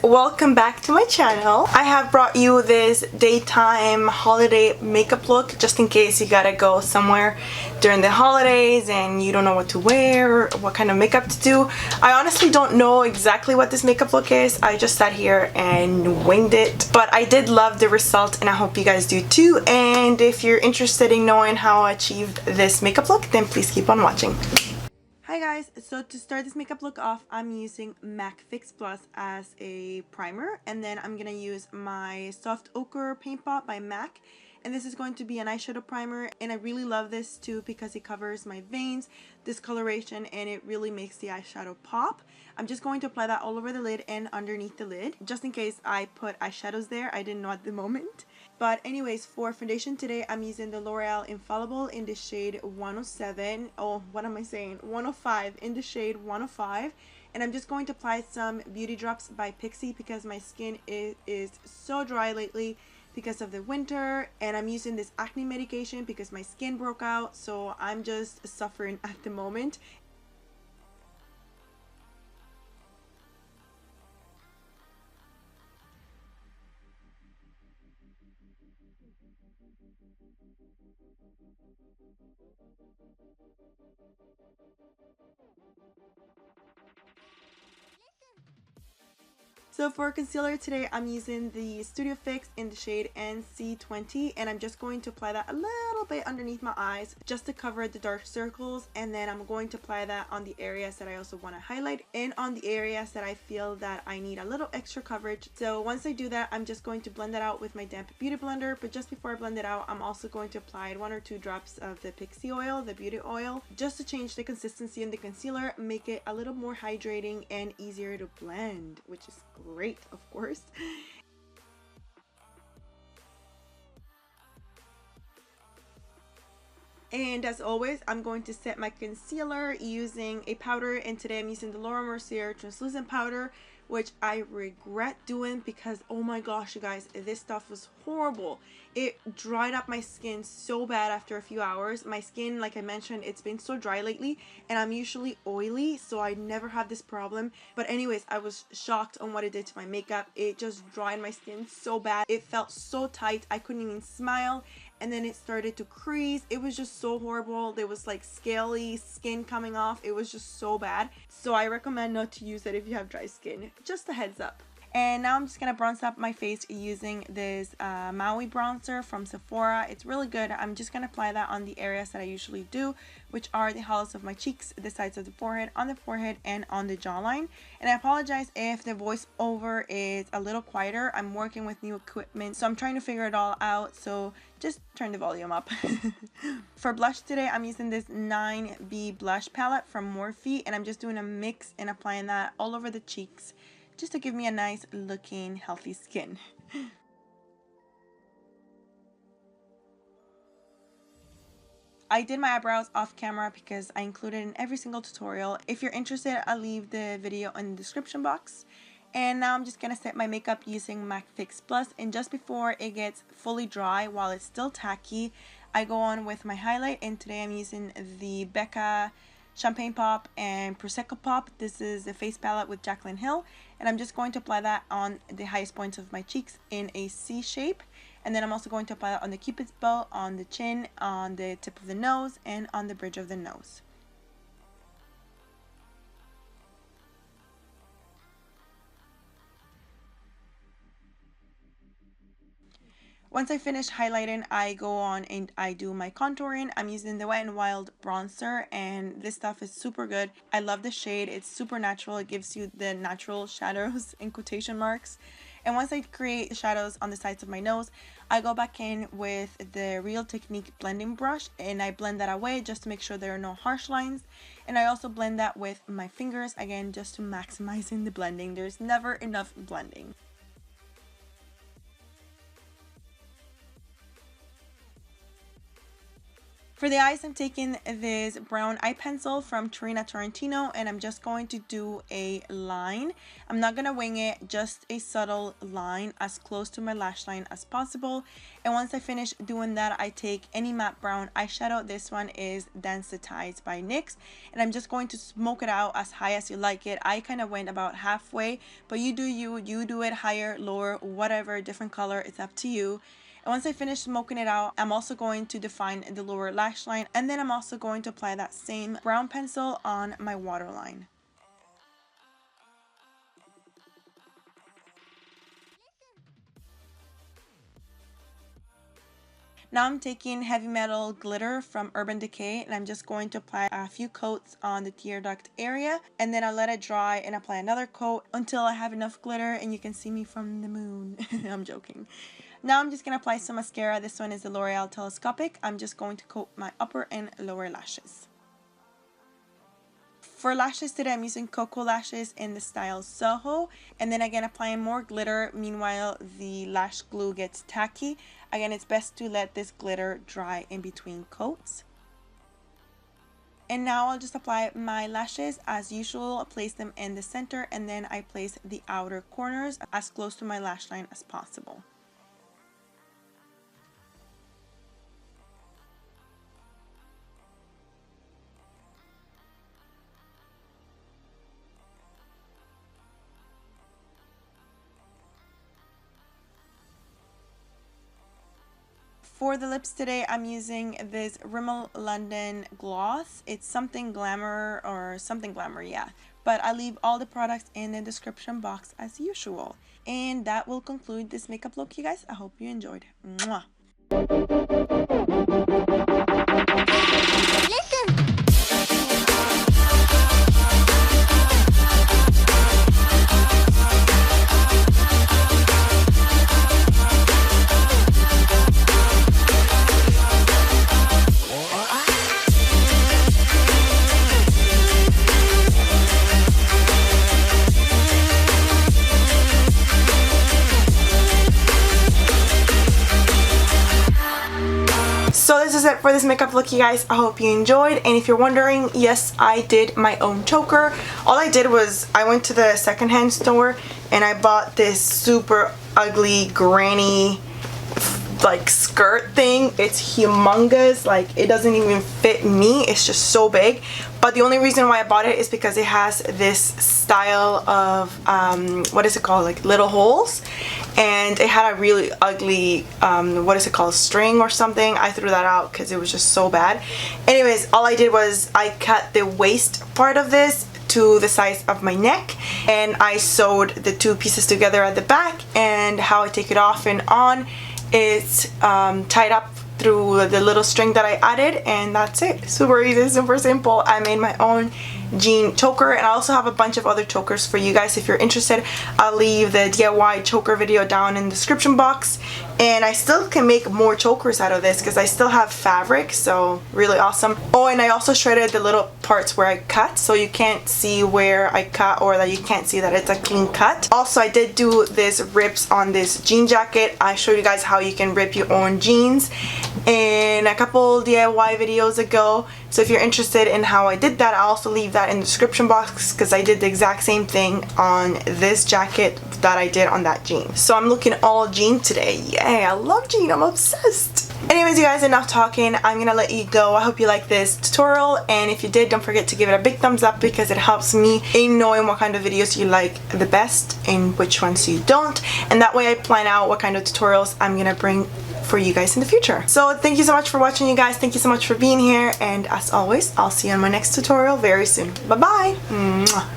welcome back to my channel. I have brought you this daytime holiday makeup look just in case you gotta go somewhere during the holidays and you don't know what to wear or what kind of makeup to do. I honestly don't know exactly what this makeup look is. I just sat here and winged it, but I did love the result and I hope you guys do too. And if you're interested in knowing how I achieved this makeup look, then please keep on watching. Hi guys, so to start this makeup look off, I'm using MAC Fix Plus as a primer, and then I'm gonna use my Soft Ochre Paint Pot by MAC, and this is going to be an eyeshadow primer, and I really love this too because it covers my veins, discoloration, and it really makes the eyeshadow pop. I'm just going to apply that all over the lid and underneath the lid, just in case I put eyeshadows there. I didn't know at the moment. But anyways, for foundation today, I'm using the L'Oreal Infallible in the shade 107. Oh, what am I saying? 105 in the shade 105. And I'm just going to apply some beauty drops by PIXI because my skin is so dry lately because of the winter. And I'm using this acne medication because my skin broke out. So I'm just suffering at the moment. So for concealer today, I'm using the Studio Fix in the shade NC20, and I'm just going to apply that a little bit underneath my eyes just to cover the dark circles, and then I'm going to apply that on the areas that I also want to highlight and on the areas that I feel that I need a little extra coverage. So once I do that, I'm just going to blend that out with my damp beauty blender, but just before I blend it out, I'm also going to apply 1 or 2 drops of the PIXI oil, the beauty oil, just to change the consistency in the concealer, make it a little more hydrating and easier to blend, which is great, of course. And as always, I'm going to set my concealer using a powder, and today I'm using the MERCIER translucent powder, which I regret doing because oh my gosh you guys, this stuff was horrible. It dried up my skin so bad after a few hours. My skin, like I mentioned, it's been so dry lately and I'm usually oily, so I never have this problem. But anyways, I was shocked on what it did to my makeup. It just dried my skin so bad. It felt so tight, I couldn't even smile, and then it started to crease. It was just so horrible. There was like scaly skin coming off. It was just so bad. So I recommend not to use it if you have dry skin. Just a heads up. And now I'm just gonna bronze up my face using this Maui bronzer from Sephora. It's really good. I'm just gonna apply that on the areas that I usually do, which are the hollows of my cheeks, the sides of the forehead, on the forehead, and on the jawline. And I apologize if the voiceover is a little quieter. I'm working with new equipment, so I'm trying to figure it all out, so just turn the volume up. For blush today, I'm using this 9B blush palette from Morphe, and I'm just doing a mix and applying that all over the cheeks, just to give me a nice looking healthy skin. I did my eyebrows off camera because I included in every single tutorial. If you're interested, I'll leave the video in the description box. And now I'm just gonna set my makeup using MAC Fix Plus, and just before it gets fully dry while it's still tacky, I go on with my highlight, and today I'm using the BECCA Champagne Pop and Prosecco Pop. This is the face palette with Jaclyn Hill, and I'm just going to apply that on the highest points of my cheeks in a C shape, and then I'm also going to apply that on the cupid's bow, on the chin, on the tip of the nose, and on the bridge of the nose. Once I finish highlighting, I go on and I do my contouring. I'm using the Wet n Wild bronzer, and this stuff is super good. I love the shade. It's super natural. It gives you the natural shadows in quotation marks. And once I create shadows on the sides of my nose, I go back in with the Real Technique blending brush and I blend that away just to make sure there are no harsh lines. And I also blend that with my fingers, again, just to maximize in the blending. There's never enough blending. For the eyes, I'm taking this brown eye pencil from TARANTINO, and I'm just going to do a line. I'm not going to wing it, just a subtle line as close to my lash line as possible. And once I finish doing that, I take any matte brown eyeshadow. This one is Densitized by NYX, and I'm just going to smoke it out as high as you like it. I kind of went about halfway, but you do it higher, lower, whatever, different color, it's up to you. And once I finish smoking it out, I'm also going to define the lower lash line, and then I'm also going to apply that same brown pencil on my waterline. Now I'm taking Heavy Metal Glitter from Urban Decay, and I'm just going to apply a few coats on the tear duct area, and then I'll let it dry and apply another coat until I have enough glitter and you can see me from the moon. I'm joking. Now I'm just going to apply some mascara. This one is the L'Oreal Telescopic. I'm just going to coat my upper and lower lashes. For lashes today, I'm using KOKO lashes in the style SOHO, and then again applying more glitter. Meanwhile, the lash glue gets tacky. Again, it's best to let this glitter dry in between coats. And now I'll just apply my lashes as usual. Place them in the center, and then I place the outer corners as close to my lash line as possible. For the lips today, I'm using this Rimmel London gloss. It's something glamour or something glamour, yeah. But I'll leave all the products in the description box as usual. And that will conclude this makeup look, you guys. I hope you enjoyed. Mwah. So this is it for this makeup look, you guys. I hope you enjoyed, and if you're wondering, yes, I did my own choker. All I did was I went to the secondhand store and I bought this super ugly granny like skirt thing. It's humongous, like it doesn't even fit me, it's just so big. But the only reason why I bought it is because it has this style of what is it called, like little holes, and it had a really ugly what is it called, string or something. I threw that out because it was just so bad. Anyways, all I did was I cut the waist part of this to the size of my neck, and I sewed the two pieces together at the back, and how I take it off and on, it's tied up through the little string that I added, and that's it. Super easy, super simple. I made my own jean choker, and I also have a bunch of other chokers for you guys if you're interested. I'll leave the DIY choker video down in the description box, and I still can make more chokers out of this because I still have fabric, so really awesome. Oh, and I also shredded the little parts where I cut, so you can't see where I cut, or that you can't see that it's a clean cut. Also, I did do this rips on this jean jacket. I showed you guys how you can rip your own jeans in a couple DIY videos ago, so if you're interested in how I did that, I'll also leave that in the description box because I did the exact same thing on this jacket that I did on that jean. So I'm looking all jean today. Yay, I love jean, I'm obsessed. Anyways, you guys, enough talking. I'm gonna let you go. I hope you liked this tutorial, and if you did, don't forget to give it a big thumbs up because it helps me in knowing what kind of videos you like the best and which ones you don't, and that way I plan out what kind of tutorials I'm gonna bring for you guys in the future. So thank you so much for watching, you guys. Thank you so much for being here, and as always, I'll see you on my next tutorial very soon. Bye bye.